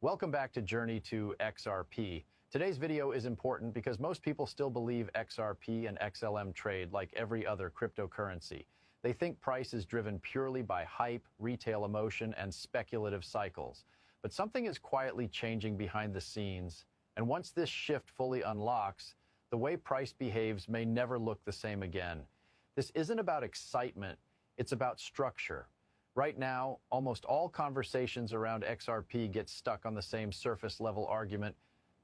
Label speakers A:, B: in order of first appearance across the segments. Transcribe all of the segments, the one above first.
A: Welcome back to Journey to XRP. Today's video is important because most people still believe XRP and XLM trade like every other cryptocurrency. They think price is driven purely by hype, retail emotion, and speculative cycles. But something is quietly changing behind the scenes, and once this shift fully unlocks, the way price behaves may never look the same again. This isn't about excitement, it's about structure. Right now, almost all conversations around XRP get stuck on the same surface level argument.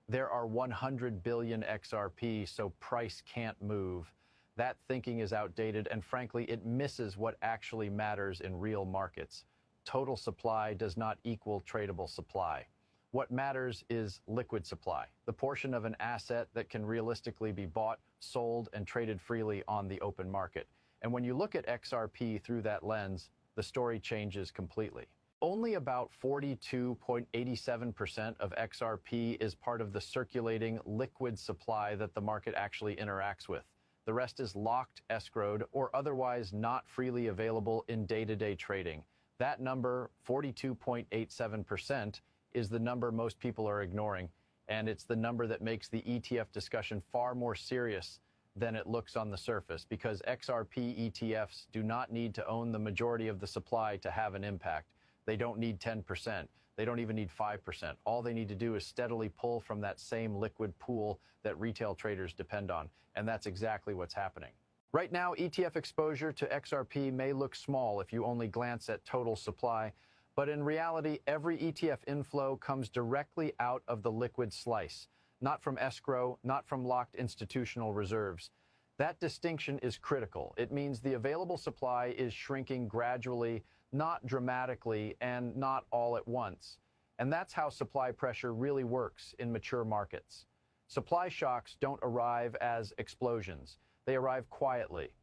A: There are 100 billion XRP, so price can't move. That thinking is outdated, and frankly, it misses what actually matters in real markets. Total supply does not equal tradable supply. What matters is liquid supply, the portion of an asset that can realistically be bought, sold, and traded freely on the open market. And when you look at XRP through that lens, the story changes completely. Only about 42.87% of XRP is part of the circulating liquid supply that the market actually interacts with. The rest is locked, escrowed, or otherwise not freely available in day-to-day trading. That number, 42.87%, is the number most people are ignoring, and it's the number that makes the ETF discussion far more serious than it looks on the surface, because XRP ETFs do not need to own the majority of the supply to have an impact. They don't need 10%. They don't even need 5%. All they need to do is steadily pull from that same liquid pool that retail traders depend on, and that's exactly what's happening. Right now, ETF exposure to XRP may look small if you only glance at total supply, but in reality, every ETF inflow comes directly out of the liquid slice, not from escrow, not from locked institutional reserves. That distinction is critical. It means the available supply is shrinking gradually, not dramatically, and not all at once. And that's how supply pressure really works in mature markets. Supply shocks don't arrive as explosions. They arrive quietly.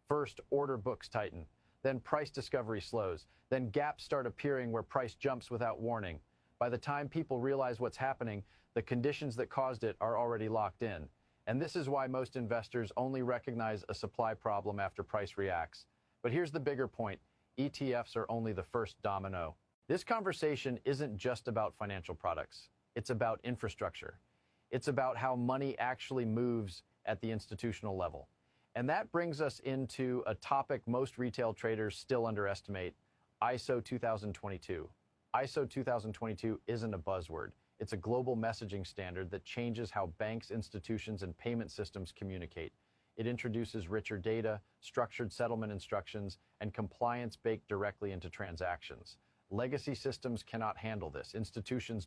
A: First, order books tighten. Then price discovery slows. Then gaps start appearing where price jumps without warning. By the time people realize what's happening, the conditions that caused it are already locked in. And this is why most investors only recognize a supply problem after price reacts. But here's the bigger point. ETFs are only the first domino. This conversation isn't just about financial products. It's about infrastructure. It's about how money actually moves at the institutional level. And that brings us into a topic most retail traders still underestimate: ISO 2022. ISO 2022 isn't a buzzword. It's a global messaging standard that changes how banks, institutions, and payment systems communicate. It introduces richer data, structured settlement instructions, and compliance baked directly into transactions. Legacy systems cannot handle this. Institutions